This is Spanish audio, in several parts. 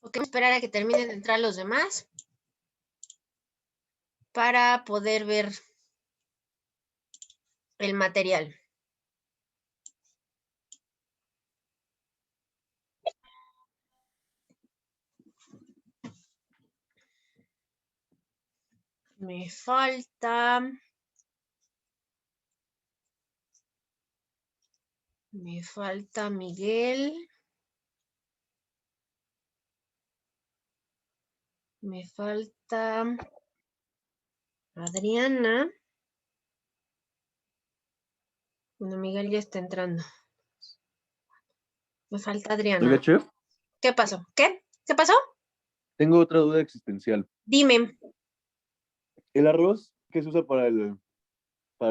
Ok, esperar a que terminen de entrar los demás para poder ver el material. Me falta Miguel. Me falta Adriana. Bueno, Miguel ya está entrando. Me falta Adriana. Oiga, chef, ¿Qué pasó? ¿Qué? ¿Qué pasó? tengo otra duda existencial. Dime. ¿El arroz que se usa para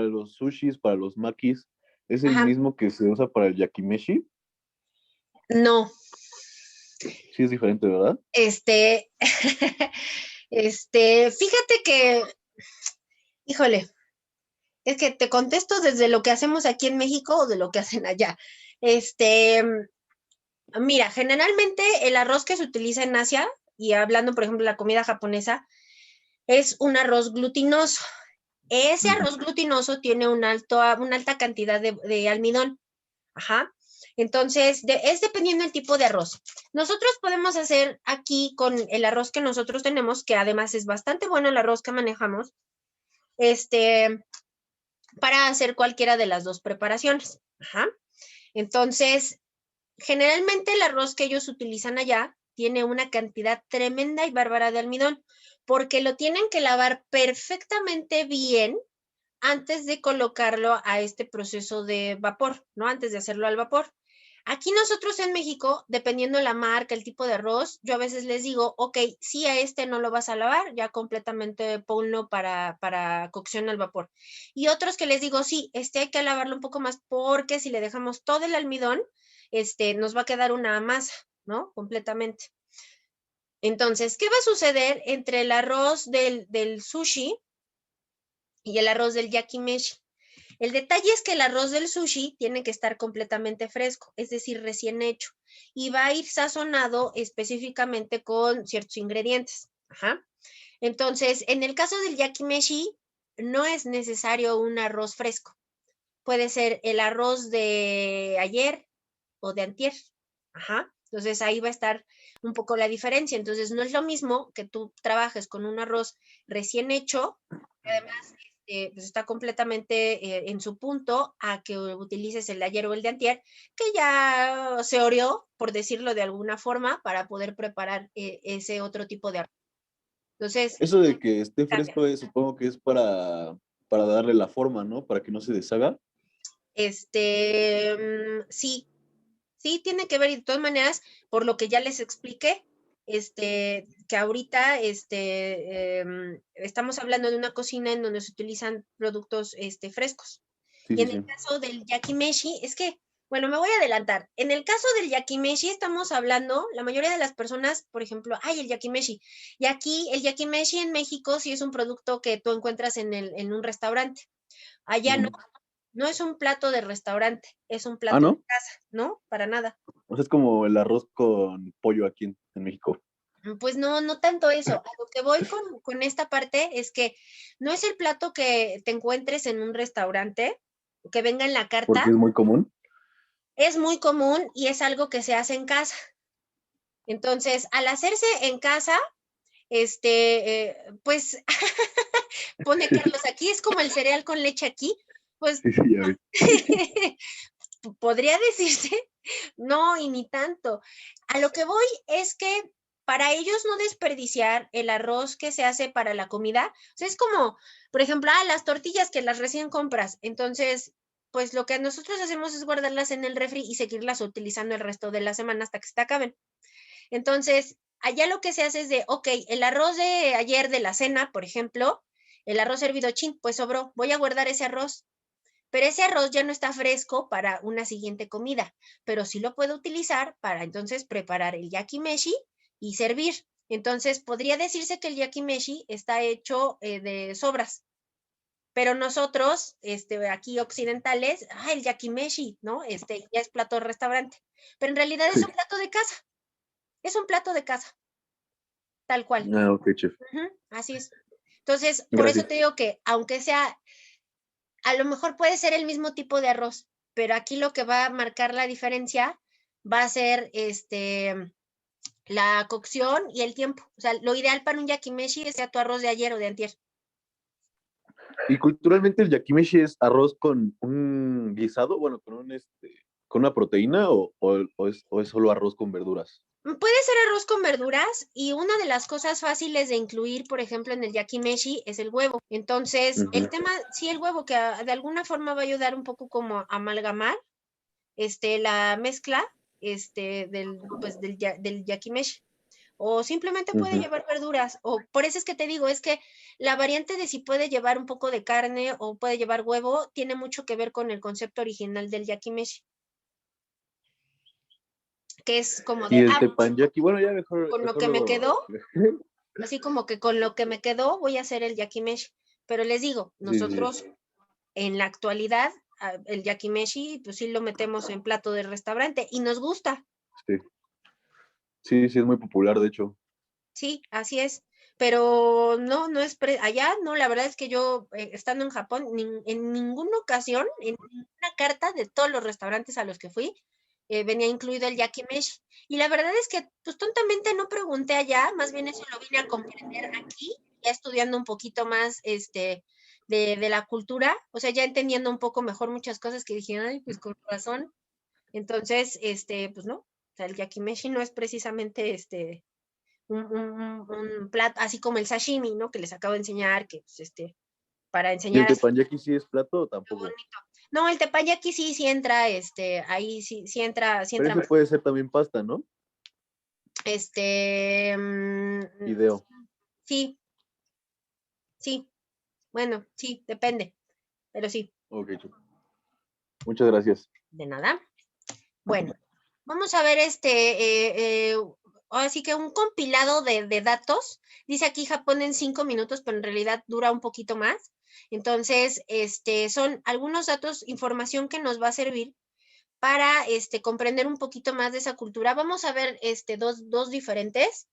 los sushis, para los makis, es el Ajá. mismo que se usa para el yakimeshi? No. Sí es diferente, ¿verdad? Fíjate que, híjole, es que te contesto desde lo que hacemos aquí en México o de lo que hacen allá. Mira, generalmente el arroz que se utiliza en Asia, y hablando, por ejemplo, de la comida japonesa, es un arroz glutinoso. Ese arroz glutinoso tiene una alta cantidad de almidón. Ajá. Entonces, es dependiendo del tipo de arroz. Nosotros podemos hacer aquí con el arroz que nosotros tenemos, que además es bastante bueno el arroz que manejamos, para hacer cualquiera de las dos preparaciones. Ajá. Entonces, generalmente el arroz que ellos utilizan allá tiene una cantidad tremenda y bárbara de almidón, porque lo tienen que lavar perfectamente bien antes de colocarlo a este proceso de vapor, ¿no? Antes de hacerlo al vapor. Aquí nosotros en México, dependiendo la marca, el tipo de arroz, yo a veces les digo, ok, sí a este no lo vas a lavar, ya completamente ponlo para cocción al vapor. Y otros que les digo, sí, este hay que lavarlo un poco más porque si le dejamos todo el almidón, nos va a quedar una masa, ¿no? Completamente. Entonces, ¿qué va a suceder entre el arroz del sushi y el arroz del yakimeshi? El detalle es que el arroz del sushi tiene que estar completamente fresco, es decir, recién hecho, y va a ir sazonado específicamente con ciertos ingredientes. Ajá. Entonces, en el caso del yakimeshi, no es necesario un arroz fresco. Puede ser el arroz de ayer o de antier. Ajá. Entonces, ahí va a estar un poco la diferencia. Entonces, no es lo mismo que tú trabajes con un arroz recién hecho, que además pues está completamente en su punto, a que utilices el de ayer o el de antier, que ya se oreó, por decirlo de alguna forma, para poder preparar ese otro tipo de arroz. Entonces, Eso de que esté cambia. fresco, supongo que es para darle la forma, ¿no? Para que no se deshaga. Sí, sí tiene que ver, y de todas maneras, por lo que ya les expliqué, que ahorita estamos hablando de una cocina en donde se utilizan productos frescos. Sí, Y sí, en el sí. caso del yakimeshi, es que, bueno, me voy a adelantar. En el caso del yakimeshi estamos hablando, la mayoría de las personas, por ejemplo, ay, el yakimeshi. Y aquí el yakimeshi en México sí es un producto que tú encuentras en un restaurante. Allá no, no es un plato de restaurante, es un Ah, plato de ¿no? casa, ¿no? Para nada. O sea, es como el arroz con pollo aquí en México. Pues no, no tanto eso. A lo que voy con esta parte es que no es el plato que te encuentres en un restaurante, que venga en la Porque carta, es muy común. es muy común y es algo que se hace en casa. Entonces, al hacerse en casa, pues, pone Carlos aquí, es como el cereal con leche aquí, pues, Sí, sí, ya vi. podría decirse, no, y ni tanto. A lo que voy es que para ellos no desperdiciar el arroz que se hace para la comida, o sea, es como, por ejemplo, las tortillas que las recién compras, entonces, pues lo que nosotros hacemos es guardarlas en el refri y seguirlas utilizando el resto de la semana hasta que se te acaben. Entonces, allá lo que se hace es de, ok, el arroz de ayer de la cena, por ejemplo, el arroz hervido chin, pues sobró, voy a guardar ese arroz, pero ese arroz ya no está fresco para una siguiente comida, pero sí lo puedo utilizar para entonces preparar el yakimeshi y servir. Entonces, podría decirse que el yakimeshi está hecho de sobras, pero nosotros, aquí occidentales, el yakimeshi, ¿no? Ya es plato de restaurante, pero en realidad es un plato de casa, es un plato de casa. tal cual. Ah, ok, chef. Así es. Entonces, por eso Gracias. te digo que aunque sea, a lo mejor puede ser el mismo tipo de arroz, pero aquí lo que va a marcar la diferencia va a ser la cocción y el tiempo. O sea, lo ideal para un yakimeshi es sea tu arroz de ayer o de antier. Y culturalmente el yakimeshi es arroz con un guisado, bueno, con una proteína o es solo arroz con verduras. Puede ser arroz con verduras y una de las cosas fáciles de incluir, por ejemplo, en el yakimeshi es el huevo. Entonces, el tema, sí, el huevo que de alguna forma va a ayudar un poco como a amalgamar la mezcla del yakimeshi. O simplemente puede llevar verduras, o por eso es que te digo, es que la variante de si puede llevar un poco de carne o puede llevar huevo, tiene mucho que ver con el concepto original del yakimeshi, que es como Y de, el teppanyaki, bueno, ya mejor, con lo mejor que me luego. quedó, así como que con lo que me quedó voy a hacer el yakimeshi. Pero les digo, Sí, sí, nosotros en la actualidad, el yakimeshi, pues sí lo metemos en plato de restaurante y nos gusta. sí. Sí, sí, es muy popular, de hecho. Sí, así es. Pero no, no es allá, no, la verdad es que yo, estando en Japón, en ninguna ocasión, en ninguna carta de todos los restaurantes a los que fui, venía incluido el yakimeshi. Y la verdad es que, pues tontamente no pregunté allá, más bien eso lo vine a comprender aquí, ya estudiando un poquito más, de la cultura, o sea, ya entendiendo un poco mejor muchas cosas que dije, ay, pues con razón. Entonces, pues no, o sea, el yakimeshi no es precisamente, un plato, así como el sashimi, ¿no? Que les acabo de enseñar, que pues, para ¿Y el enseñar así teppanyaki sí es plato o tampoco? bonito. No, el teppanyaki sí, sí entra, ahí sí, sí Pero entra ese más. puede ser también pasta, ¿no? Este, mm, Fideo. sí, sí, bueno, sí, depende, pero sí, Ok, chup. Muchas gracias. de nada. Bueno, vamos a ver ahora sí que un compilado de datos. Dice aquí Japón en 5 minutos, pero en realidad dura un poquito más. Entonces, son algunos datos, información que nos va a servir para comprender un poquito más de esa cultura. Vamos a ver dos diferentes,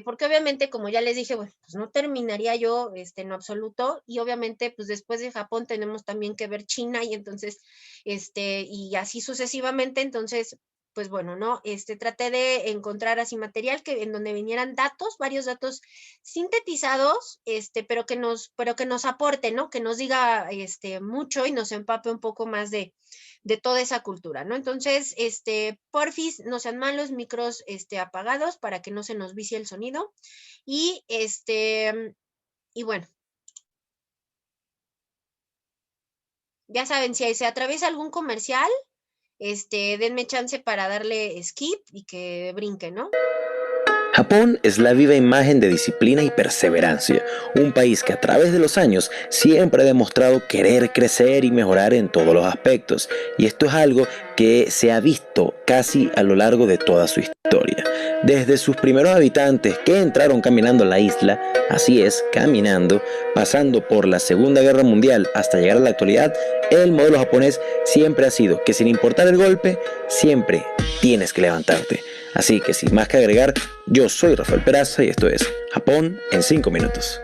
porque obviamente, como ya les dije, bueno, pues no terminaría yo en lo absoluto, y obviamente, pues después de Japón tenemos también que ver China, y entonces, y así sucesivamente, entonces, pues bueno, ¿no? Traté de encontrar así material en donde vinieran datos, varios datos sintetizados, pero que nos aporte, ¿no? Que nos diga mucho y nos empape un poco más de toda esa cultura, ¿no? Entonces, porfis, no sean malos, micros, apagados para que no se nos vicie el sonido. Y, y bueno, ya saben, si se atraviesa algún comercial, denme chance para darle skip y que brinque, ¿no? Japón es la viva imagen de disciplina y perseverancia, un país que a través de los años siempre ha demostrado querer crecer y mejorar en todos los aspectos, y esto es algo que se ha visto casi a lo largo de toda su historia. Desde sus primeros habitantes que entraron caminando a la isla, así es, caminando, pasando por la Segunda Guerra Mundial hasta llegar a la actualidad, el modelo japonés siempre ha sido que sin importar el golpe, siempre tienes que levantarte. Así que sin más que agregar, yo soy Rafael Peraza y esto es Japón en 5 minutos.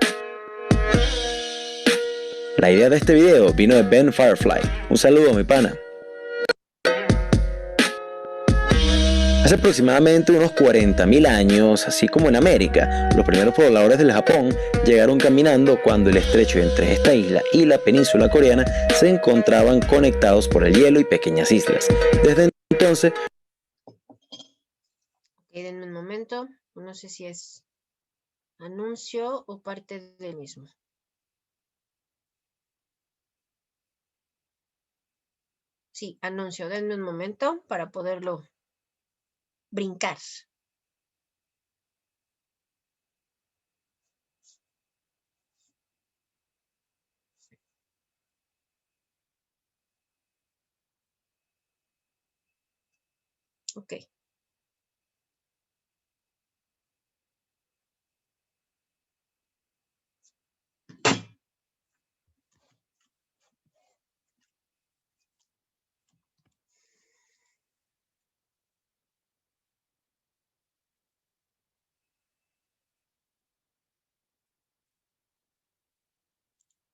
La idea de este video vino de Ben Firefly. Un saludo, mi pana. Hace aproximadamente unos 40.000 años, así como en América, los primeros pobladores del Japón llegaron caminando cuando el estrecho entre esta isla y la península coreana se encontraban conectados por el hielo y pequeñas islas. Desde entonces, Denme un momento, no sé si es anuncio o parte del mismo. Sí, anuncio, denme un momento para poderlo brincar. Ok.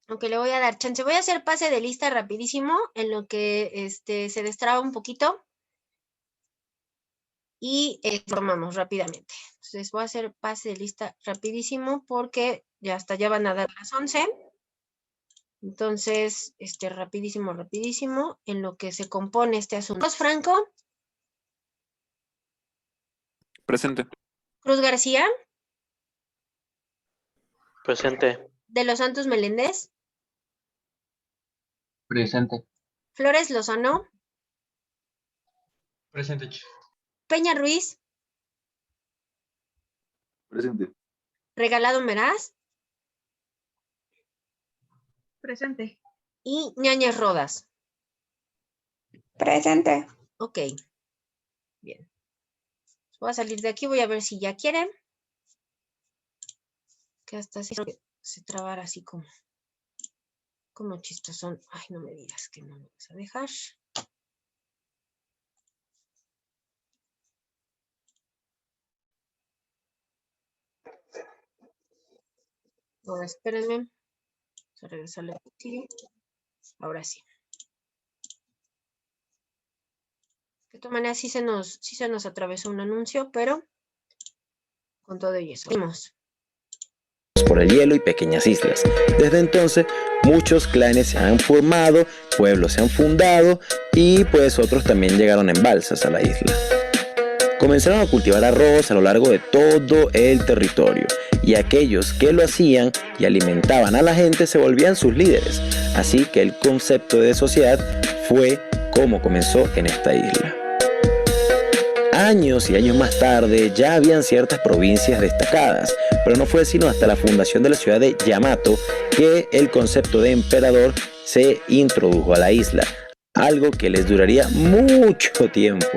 Aunque le voy a dar chance. Voy a hacer pase de lista rapidísimo en lo que se destraba un poquito y formamos rápidamente. Entonces voy a hacer pase de lista rapidísimo porque ya hasta ya van a dar las 11. Entonces, rapidísimo en lo que se compone este asunto. Franco. Presente. Cruz García. Presente. De los Santos Meléndez. Presente. Flores Lozano. Presente. Peña Ruiz. Presente. Regalado Meraz. Presente. Y Ñañez Rodas. Presente. Ok. Bien. Voy a salir de aquí, voy a ver si ya quieren. Que hasta se trabara así como chistosón. Ay, no me digas que no me vas a dejar. Ahora espérenme. Vamos a regresarle aquí. Ahora sí. De todas maneras, sí se nos atravesó un anuncio, pero con todo y eso. Vimos. Por el hielo y pequeñas islas. Desde entonces, muchos clanes se han formado, pueblos se han fundado y pues otros también llegaron en balsas a la isla. Comenzaron a cultivar arroz a lo largo de todo el territorio y aquellos que lo hacían y alimentaban a la gente se volvían sus líderes. Así que el concepto de sociedad fue como comenzó en esta isla. Años y años más tarde ya habían ciertas provincias destacadas, pero no fue sino hasta la fundación de la ciudad de Yamato que el concepto de emperador se introdujo a la isla, algo que les duraría mucho tiempo.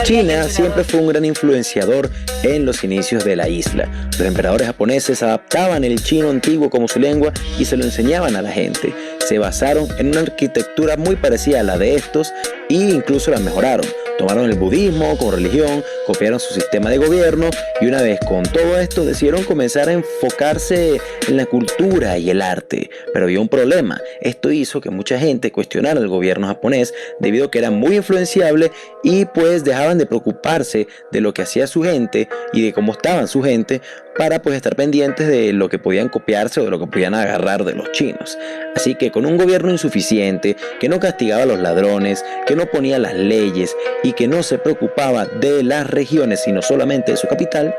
China siempre fue un gran influenciador en los inicios de la isla. Los emperadores japoneses adaptaban el chino antiguo como su lengua y se lo enseñaban a la gente. Se basaron en una arquitectura muy parecida a la de estos e incluso la mejoraron. Tomaron el budismo como religión, copiaron su sistema de gobierno y una vez con todo esto decidieron comenzar a enfocarse en la cultura y el arte. Pero había un problema. Esto hizo que mucha gente cuestionara al gobierno japonés debido a que era muy influenciable y pues dejaban de preocuparse de lo que hacía su gente y de cómo estaban su gente para pues estar pendientes de lo que podían copiarse o de lo que podían agarrar de los chinos. Así que con un gobierno insuficiente, que no castigaba a los ladrones, que no ponía las leyes y que no se preocupaba de las regiones sino solamente de su capital,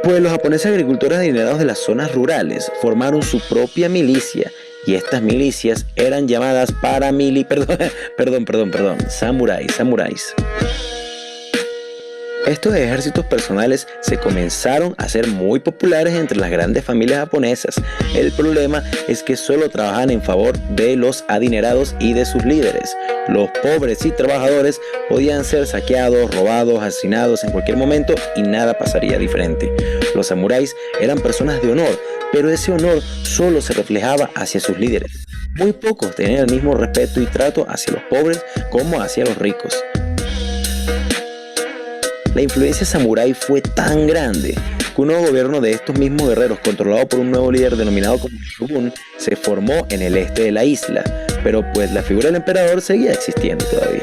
pues los japoneses agricultores adinerados de las zonas rurales formaron su propia milicia y estas milicias eran llamadas samuráis. Estos ejércitos personales se comenzaron a ser muy populares entre las grandes familias japonesas. El problema es que solo trabajaban en favor de los adinerados y de sus líderes. Los pobres y trabajadores podían ser saqueados, robados, asesinados en cualquier momento y nada pasaría diferente. Los samuráis eran personas de honor, pero ese honor solo se reflejaba hacia sus líderes. Muy pocos tenían el mismo respeto y trato hacia los pobres como hacia los ricos. La influencia samurái fue tan grande que un nuevo gobierno de estos mismos guerreros, controlado por un nuevo líder denominado como Shogun, se formó en el este de la isla, pero pues la figura del emperador seguía existiendo todavía.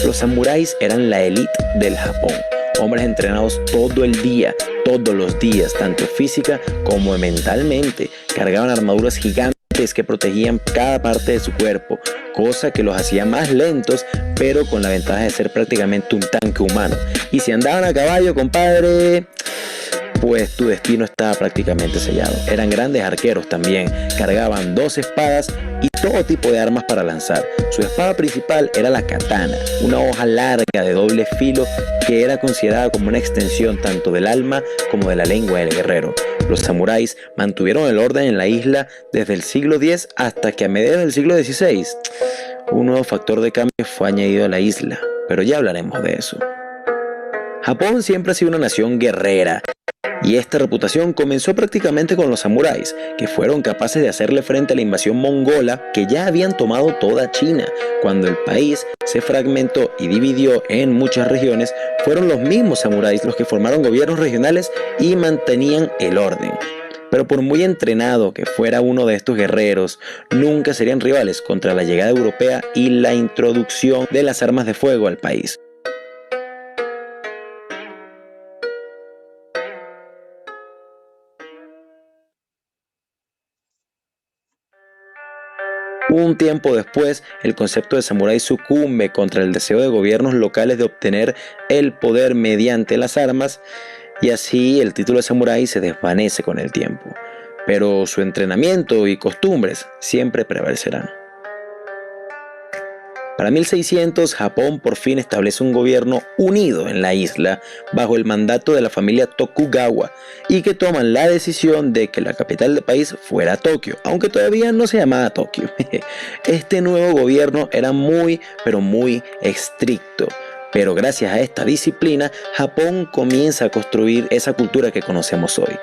Los samuráis eran la élite del Japón, hombres entrenados todo el día, todos los días, tanto física como mentalmente. Cargaban armaduras gigantes que protegían cada parte de su cuerpo, cosa que los hacía más lentos, pero con la ventaja de ser prácticamente un tanque humano. Y si andaban a caballo, compadre, pues tu destino estaba prácticamente sellado. Eran grandes arqueros también, cargaban 2 espadas y todo tipo de armas para lanzar. Su espada principal era la katana, una hoja larga de doble filo que era considerada como una extensión tanto del alma como de la lengua del guerrero. Los samuráis mantuvieron el orden en la isla desde el siglo X hasta que a mediados del siglo XVI un nuevo factor de cambio fue añadido a la isla, pero ya hablaremos de eso. Japón siempre ha sido una nación guerrera y esta reputación comenzó prácticamente con los samuráis, que fueron capaces de hacerle frente a la invasión mongola que ya habían tomado toda China. Cuando el país se fragmentó y dividió en muchas regiones, fueron los mismos samuráis los que formaron gobiernos regionales y mantenían el orden. pero por muy entrenado que fuera uno de estos guerreros, nunca serían rivales contra la llegada europea y la introducción de las armas de fuego al país. Un tiempo después, el concepto de samurái sucumbe contra el deseo de gobiernos locales de obtener el poder mediante las armas, y así el título de samurái se desvanece con el tiempo. Pero su entrenamiento y costumbres siempre prevalecerán. Para 1600, Japón por fin establece un gobierno unido en la isla bajo el mandato de la familia Tokugawa y que toman la decisión de que la capital del país fuera Tokio, aunque todavía no se llamaba Tokio. Este nuevo gobierno era muy, pero muy estricto. Pero gracias a esta disciplina, Japón comienza a construir esa cultura que conocemos hoy.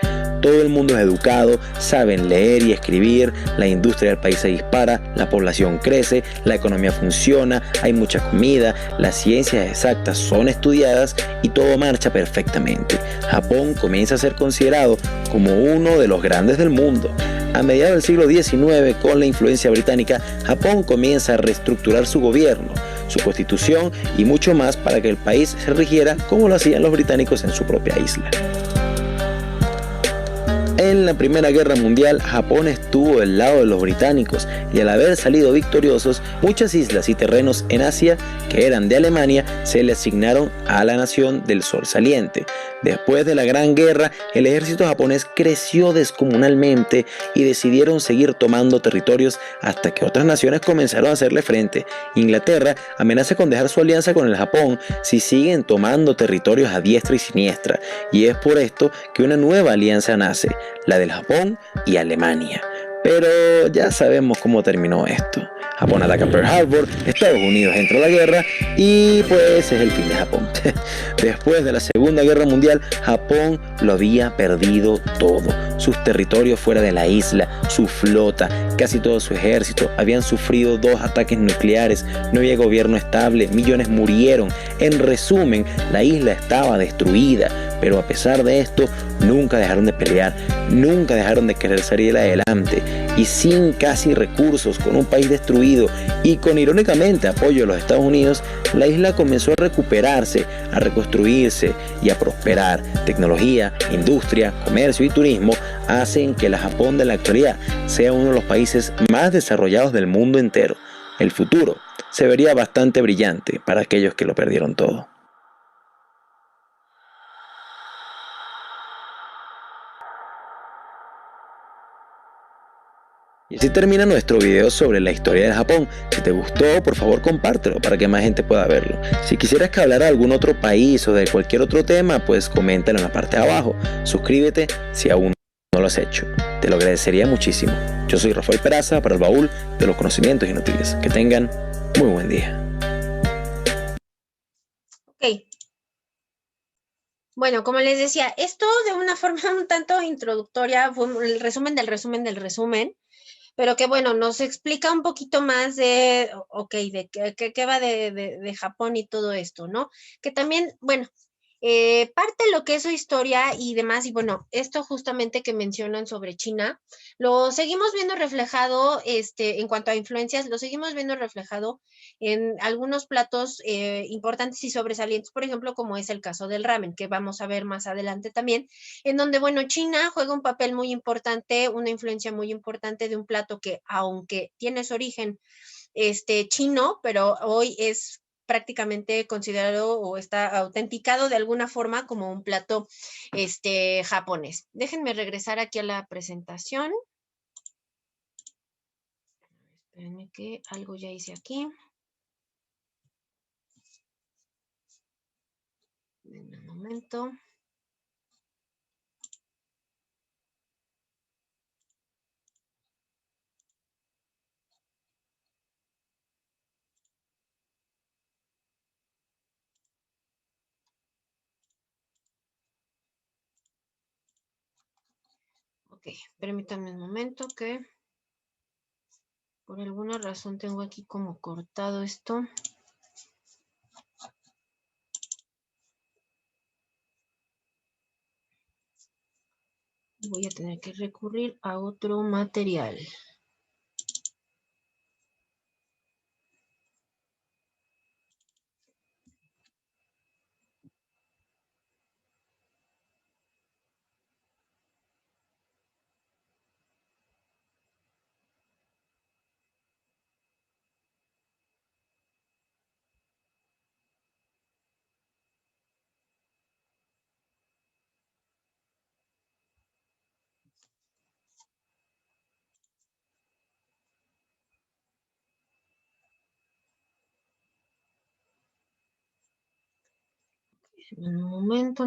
Todo el mundo es educado, saben leer y escribir, la industria del país se dispara, la población crece, la economía funciona, hay mucha comida, las ciencias exactas son estudiadas y todo marcha perfectamente. Japón comienza a ser considerado como uno de los grandes del mundo. A mediados del siglo XIX, con la influencia británica, Japón comienza a reestructurar su gobierno, su constitución y mucho más para que el país se rigiera como lo hacían los británicos en su propia isla. En la Primera Guerra Mundial, Japón estuvo del lado de los británicos y al haber salido victoriosos, muchas islas y terrenos en Asia que eran de Alemania se le asignaron a la nación del Sol Saliente. Después de la Gran Guerra, el ejército japonés creció descomunalmente y decidieron seguir tomando territorios hasta que otras naciones comenzaron a hacerle frente. Inglaterra amenaza con dejar su alianza con el Japón si siguen tomando territorios a diestra y siniestra, y es por esto que una nueva alianza nace, la del Japón y Alemania. Pero ya sabemos cómo terminó esto. Japón ataca Pearl Harbor, Estados Unidos entra a la guerra y pues es el fin de Japón. Después de la Segunda Guerra Mundial, Japón lo había perdido todo. Sus territorios fuera de la isla, su flota, casi todo su ejército habían sufrido 2 ataques nucleares, no había gobierno estable, millones murieron. En resumen, la isla estaba destruida. Pero a pesar de esto, nunca dejaron de pelear, nunca dejaron de querer salir adelante. Y sin casi recursos, con un país destruido y con irónicamente apoyo de los Estados Unidos, la isla comenzó a recuperarse, a reconstruirse y a prosperar. Tecnología, industria, comercio y turismo hacen que la Japón de la actualidad sea uno de los países más desarrollados del mundo entero. El futuro se vería bastante brillante para aquellos que lo perdieron todo. Y así termina nuestro video sobre la historia del Japón. Si te gustó, por favor compártelo para que más gente pueda verlo. Si quisieras que hablara de algún otro país o de cualquier otro tema, pues coméntalo en la parte de abajo. Suscríbete si aún no lo has hecho. Te lo agradecería muchísimo. Yo soy Rafael Peraza para el Baúl de los Conocimientos Inútiles. Que tengan muy buen día. Ok. Bueno, como les decía, esto de una forma un tanto introductoria fue el resumen del resumen del resumen, pero que bueno, nos explica un poquito más de, ok, de qué va de Japón y todo esto, ¿no? Que también, bueno, parte de lo que es su historia y demás, y bueno, esto justamente que mencionan sobre China, lo seguimos viendo reflejado, en cuanto a influencias, lo seguimos viendo reflejado en algunos platos importantes y sobresalientes, por ejemplo, como es el caso del ramen, que vamos a ver más adelante también, en donde, bueno, China juega un papel muy importante, una influencia muy importante de un plato que, aunque tiene su origen chino, pero hoy es prácticamente considerado o está autenticado de alguna forma como un plato japonés. Déjenme regresar aquí a la presentación. Espérenme que algo ya hice aquí. En un momento. Ok, permítanme un momento que por alguna razón tengo aquí como cortado esto. Voy a tener que recurrir a otro material. Un momento.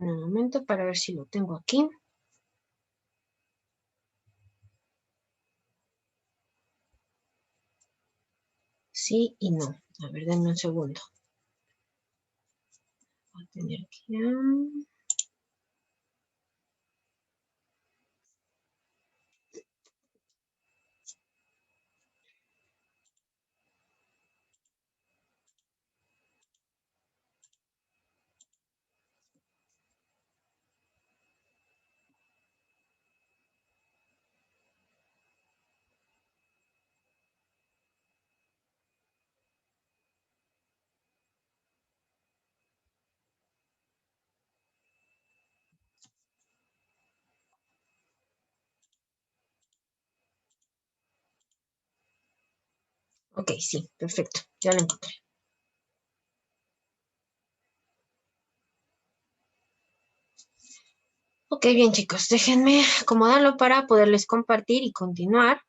Un momento para ver si lo tengo aquí. Sí y no. A ver, denme un segundo. Voy a tener que... Ok, sí, perfecto. Ya lo encontré. Ok, bien chicos, déjenme acomodarlo para poderles compartir y continuar.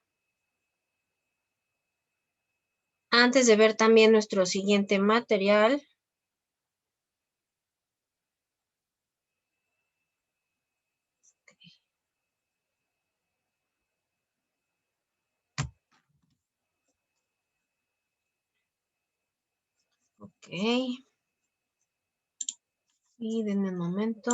Antes de ver también nuestro siguiente material. Ok. Y denme un momento.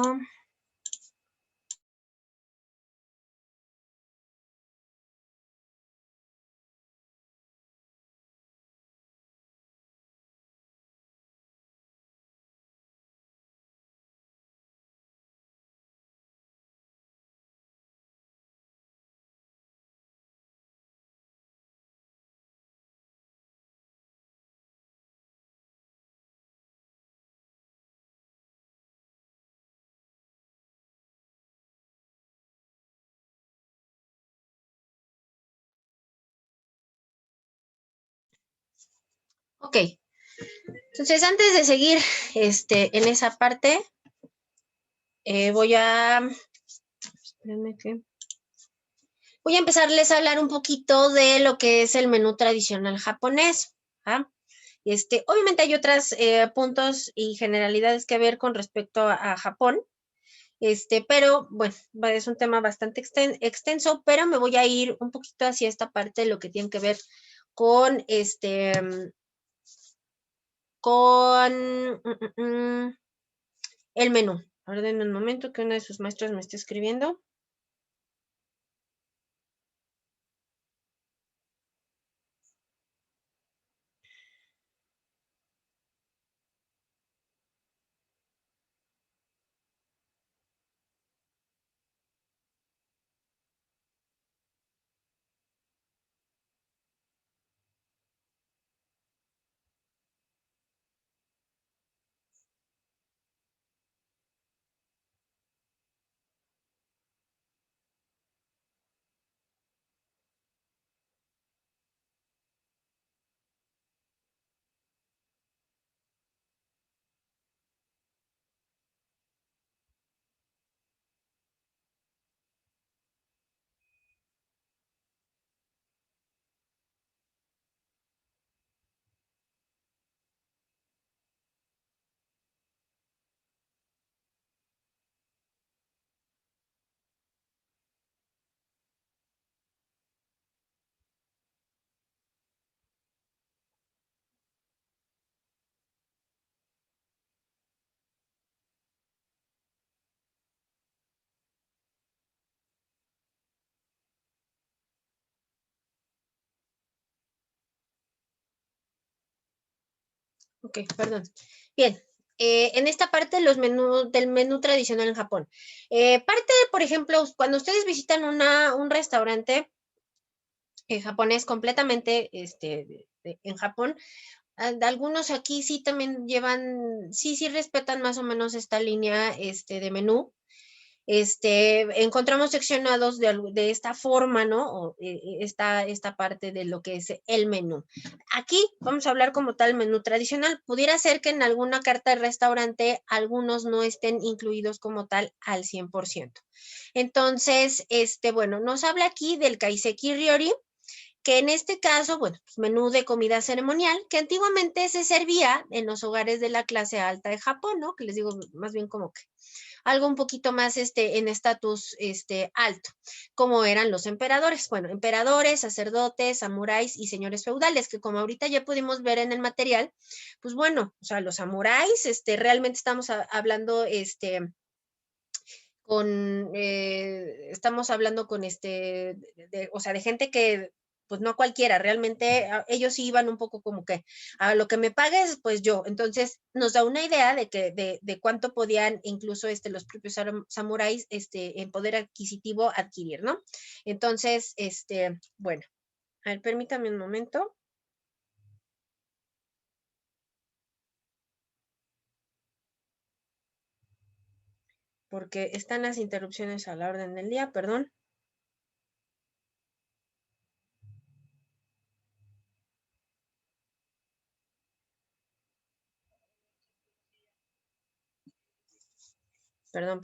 Ok. Entonces, antes de seguir en esa parte, voy a... Espérenme que... Voy a empezarles a hablar un poquito de lo que es el menú tradicional japonés. ¿Ah? Obviamente hay otros puntos y generalidades que ver con respecto a Japón, pero bueno, es un tema bastante extenso, pero me voy a ir un poquito hacia esta parte de lo que tiene que ver con con el menú. Ahora denme un momento que una de sus maestros me está escribiendo. Ok, perdón. Bien, en esta parte los del menú tradicional en Japón. Parte, por ejemplo, cuando ustedes visitan un restaurante japonés completamente en Japón, algunos aquí sí también llevan, sí respetan más o menos esta línea de menú. Encontramos seccionados de esta forma, ¿no? O, esta parte de lo que es el menú. Aquí vamos a hablar como tal menú tradicional. Pudiera ser que en alguna carta de restaurante algunos no estén incluidos como tal al 100%. Entonces, bueno, nos habla aquí del kaiseki ryori, que en este caso, bueno, pues menú de comida ceremonial, que antiguamente se servía en los hogares de la clase alta de Japón, ¿no? Que les digo, más bien como que algo un poquito más en estatus alto, como eran los emperadores. Bueno, emperadores, sacerdotes, samuráis y señores feudales, que como ahorita ya pudimos ver en el material, pues bueno, o sea, los samuráis, realmente estamos hablando, estamos hablando con o sea, de gente que pues no cualquiera, realmente ellos iban un poco como que a lo que me pagues, pues yo. Entonces nos da una idea de cuánto podían incluso los propios samuráis en poder adquisitivo adquirir, ¿no? Entonces, bueno, a ver, permítame un momento. Porque están las interrupciones a la orden del día, perdón. Perdón.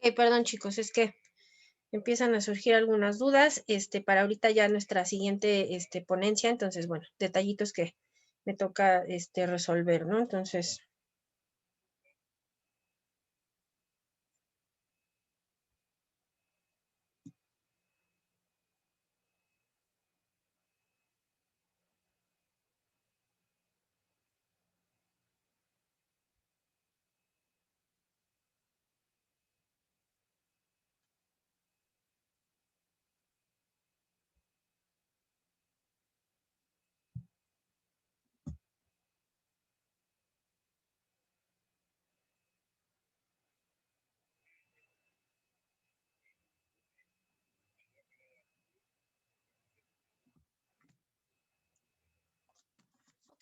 Ok, perdón chicos, es que empiezan a surgir algunas dudas, para ahorita ya nuestra siguiente, ponencia, entonces, bueno, detallitos que me toca, resolver, ¿no? Entonces,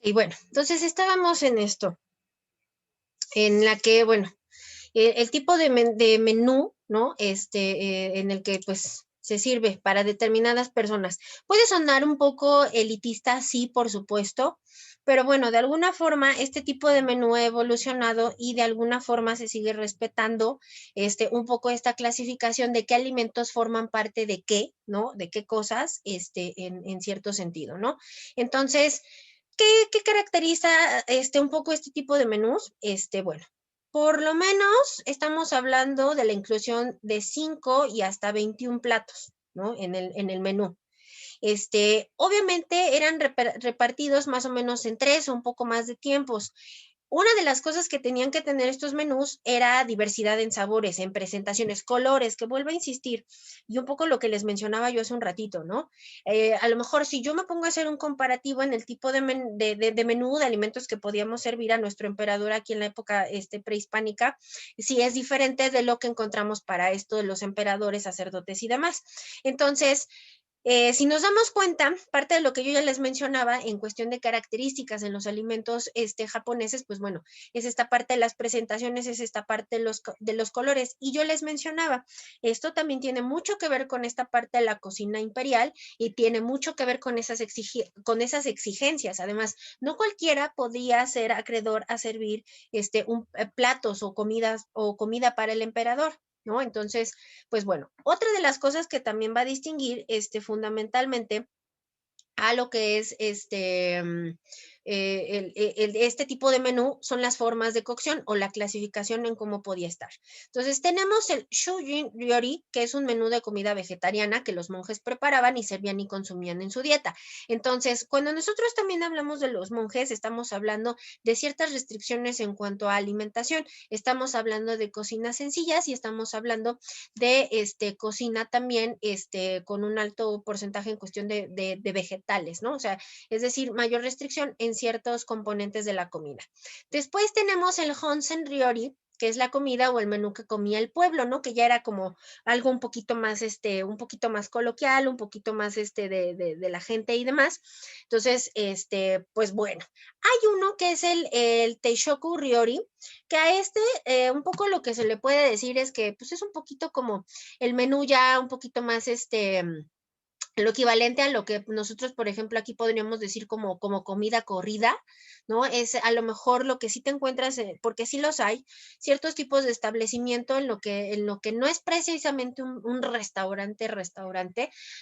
y bueno, entonces estábamos en esto, en la que, bueno, el tipo de menú, ¿no? En el que pues se sirve para determinadas personas. Puede sonar un poco elitista, sí, por supuesto, pero bueno, de alguna forma este tipo de menú ha evolucionado y de alguna forma se sigue respetando un poco esta clasificación de qué alimentos forman parte de qué, ¿no? De qué cosas, en cierto sentido, ¿no? Entonces, ¿qué caracteriza un poco este tipo de menús? Bueno, Por lo menos estamos hablando de la inclusión de 5 y hasta 21 platos, ¿no? En el menú. Obviamente eran repartidos más o menos en 3 o un poco más de tiempos. Una de las cosas que tenían que tener estos menús era diversidad en sabores, en presentaciones, colores, que vuelvo a insistir, y un poco lo que les mencionaba yo hace un ratito, ¿no? A lo mejor si yo me pongo a hacer un comparativo en el tipo de menú de alimentos que podíamos servir a nuestro emperador aquí en la época prehispánica, sí es diferente de lo que encontramos para esto de los emperadores, sacerdotes y demás. Entonces, si nos damos cuenta, parte de lo que yo ya les mencionaba en cuestión de características en los alimentos japoneses, pues bueno, es esta parte de las presentaciones, es esta parte de los colores. Y yo les mencionaba, esto también tiene mucho que ver con esta parte de la cocina imperial y tiene mucho que ver con esas exigencias. Además, no cualquiera podía ser acreedor a servir platos o comida para el emperador, ¿no? Entonces, pues bueno, otra de las cosas que también va a distinguir fundamentalmente a lo que es este tipo de menú son las formas de cocción o la clasificación en cómo podía estar. Entonces tenemos el shujin ryori, que es un menú de comida vegetariana que los monjes preparaban y servían y consumían en su dieta. Entonces, cuando nosotros también hablamos de los monjes, estamos hablando de ciertas restricciones en cuanto a alimentación. Estamos hablando de cocinas sencillas y estamos hablando de cocina también con un alto porcentaje en cuestión de vegetales, ¿no? O sea, es decir, mayor restricción en ciertos componentes de la comida. Después tenemos el Honsen Ryori, que es la comida o el menú que comía el pueblo, ¿no? Que ya era como algo un poquito más coloquial, un poquito más de la gente y demás. Entonces, pues bueno, hay uno que es el Teishoku Ryori, que a un poco lo que se le puede decir es que pues es un poquito como el menú ya un poquito más lo equivalente a lo que nosotros, por ejemplo, aquí podríamos decir como comida corrida, ¿no? Es a lo mejor lo que sí te encuentras, porque sí los hay, ciertos tipos de establecimiento en lo que no es precisamente un restaurante,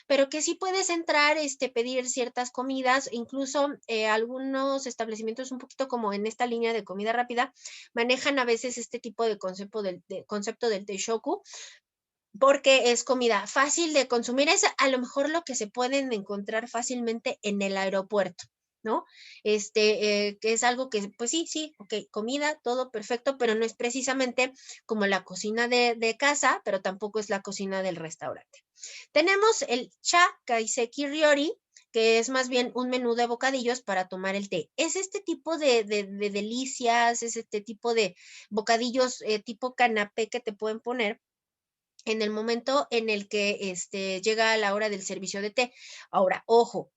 pero que sí puedes entrar, pedir ciertas comidas, incluso algunos establecimientos un poquito como en esta línea de comida rápida, manejan a veces este tipo de concepto del teishoku, porque es comida fácil de consumir, es a lo mejor lo que se pueden encontrar fácilmente en el aeropuerto, ¿no? Que es algo que, pues sí, ok, comida, todo perfecto, pero no es precisamente como la cocina de casa, pero tampoco es la cocina del restaurante. Tenemos el Cha Kaiseki Ryori, que es más bien un menú de bocadillos para tomar el té. Es este tipo de delicias, es este tipo de bocadillos tipo canapé que te pueden poner en el momento en el que llega la hora del servicio de té. Ahora, ojo,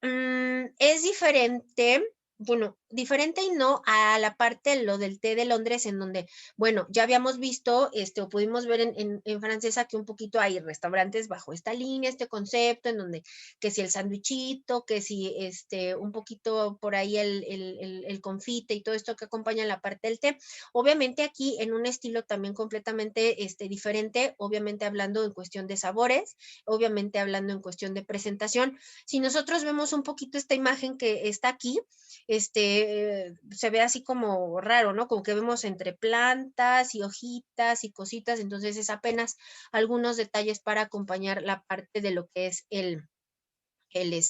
es diferente, bueno, diferente y no a la parte de lo del té de Londres, en donde, bueno, ya habíamos visto, o pudimos ver en Francesa que un poquito hay restaurantes bajo esta línea, este concepto, en donde, que si el sándwichito, que si un poquito por ahí el confite y todo esto que acompaña la parte del té. Obviamente aquí en un estilo también completamente diferente, obviamente hablando en cuestión de sabores, obviamente hablando en cuestión de presentación. Si nosotros vemos un poquito esta imagen que está aquí, se ve así como raro, ¿no? Como que vemos entre plantas y hojitas y cositas, entonces es apenas algunos detalles para acompañar la parte de lo que es el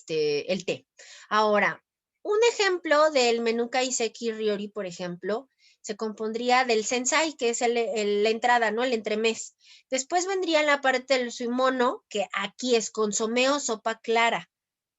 té. Ahora, un ejemplo del menú Kaiseki Ryori, por ejemplo, se compondría del sensai, que es la entrada, ¿no? El entremés. Después vendría la parte del suimono, que aquí es consomé o sopa clara.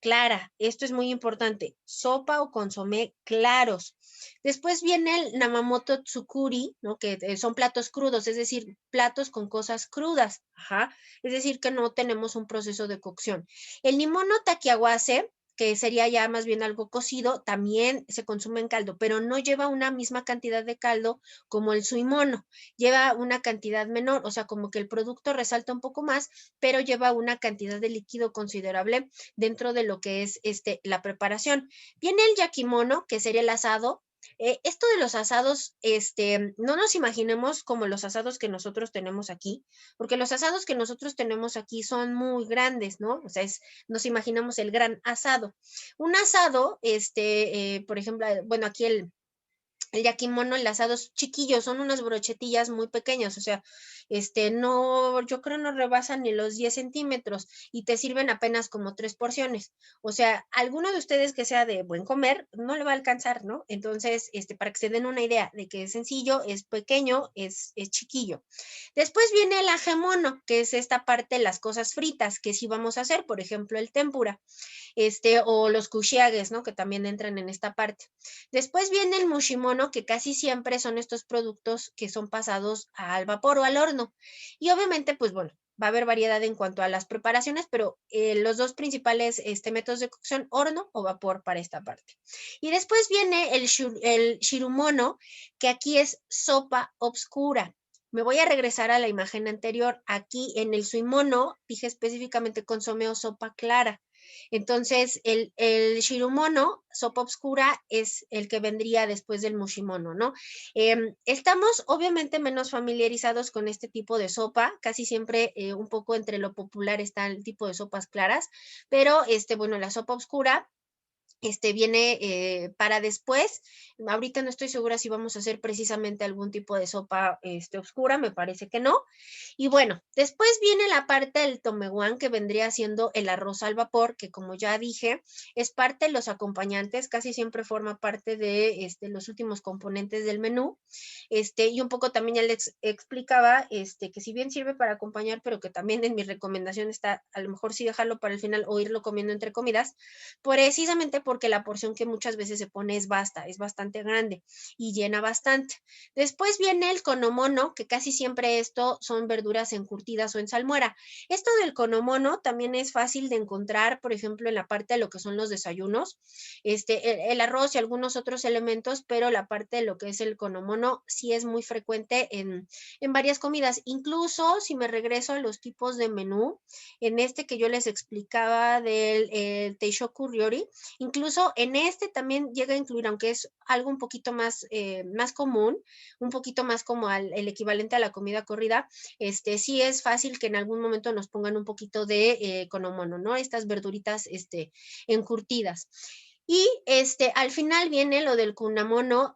Clara, esto es muy importante, sopa o consomé claros. Después viene el Namamoto Tsukuri, ¿no? Que son platos crudos, es decir, platos con cosas crudas, ajá, es decir, que no tenemos un proceso de cocción. El Nimono Takiawase, que sería ya más bien algo cocido, también se consume en caldo, pero no lleva una misma cantidad de caldo como el suimono, lleva una cantidad menor, o sea, como que el producto resalta un poco más, pero lleva una cantidad de líquido considerable dentro de lo que es la preparación. Viene el yakimono, que sería el asado. Esto de los asados, no nos imaginemos como los asados que nosotros tenemos aquí, porque los asados que nosotros tenemos aquí son muy grandes, ¿no? O sea, nos imaginamos el gran asado. Un asado, por ejemplo, bueno, aquí el yakimono enlazados chiquillos, son unas brochetillas muy pequeñas, o sea, no, yo creo no rebasan ni los 10 centímetros y te sirven apenas como 3 porciones. O sea, alguno de ustedes que sea de buen comer no le va a alcanzar, ¿no? Entonces, para que se den una idea de que es sencillo, es pequeño, es chiquillo. Después viene el ajemono, que es esta parte de las cosas fritas que sí vamos a hacer, por ejemplo, el tempura, o los kushiages, ¿no? Que también entran en esta parte. Después viene el mushimono, que casi siempre son estos productos que son pasados al vapor o al horno. Y obviamente, pues bueno, va a haber variedad en cuanto a las preparaciones, pero los dos principales métodos de cocción, horno o vapor para esta parte. Y después viene el shirumono, que aquí es sopa obscura. Me voy a regresar a la imagen anterior. Aquí en el suimono dije específicamente consomé o sopa clara. Entonces, el shirumono, sopa oscura, es el que vendría después del mushimono, ¿no? Estamos obviamente menos familiarizados con este tipo de sopa, casi siempre un poco entre lo popular está el tipo de sopas claras, pero bueno, la sopa oscura viene para después. Ahorita no estoy segura si vamos a hacer precisamente algún tipo de sopa oscura, me parece que no. Y bueno, después viene la parte del tomeguan, que vendría siendo el arroz al vapor, que como ya dije, es parte de los acompañantes, casi siempre forma parte de los últimos componentes del menú. Y un poco también ya les explicaba que si bien sirve para acompañar, pero que también en mi recomendación está a lo mejor sí dejarlo para el final o irlo comiendo entre comidas, precisamente porque la porción que muchas veces se pone es bastante grande y llena bastante. Después viene el konomono, que casi siempre esto son verduras encurtidas o en salmuera. Esto del konomono también es fácil de encontrar, por ejemplo, en la parte de lo que son los desayunos, el arroz y algunos otros elementos, pero la parte de lo que es el konomono sí es muy frecuente en varias comidas. Incluso si me regreso a los tipos de menú, en que yo les explicaba del Teishoku Ryori, incluso en también llega a incluir, aunque es algo un poquito más, más común, un poquito más como el equivalente a la comida corrida, sí es fácil que en algún momento nos pongan un poquito de konomono, ¿no? Estas verduritas encurtidas. Y al final viene lo del kunamono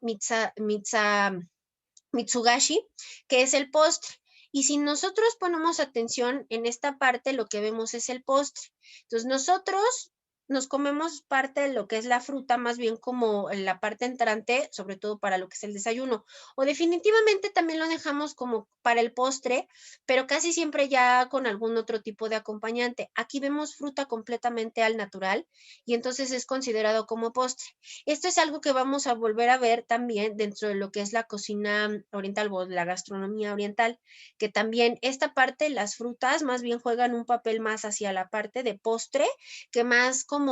mitsugashi, que es el postre. Y si nosotros ponemos atención en esta parte, lo que vemos es el postre. Entonces nosotros nos comemos parte de lo que es la fruta, más bien como la parte entrante, sobre todo para lo que es el desayuno. O definitivamente también lo dejamos como para el postre, pero casi siempre ya con algún otro tipo de acompañante. Aquí vemos fruta completamente al natural y entonces es considerado como postre. Esto es algo que vamos a volver a ver también dentro de lo que es la cocina oriental o la gastronomía oriental, que también esta parte, las frutas más bien juegan un papel más hacia la parte de postre, que más como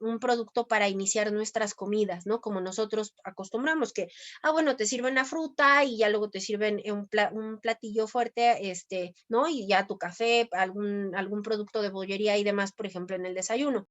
un producto para iniciar nuestras comidas, ¿no? Como nosotros acostumbramos que, bueno, te sirven la fruta y ya luego te sirven un platillo fuerte, ¿no? Y ya tu café, algún producto de bollería y demás, por ejemplo, en el desayuno.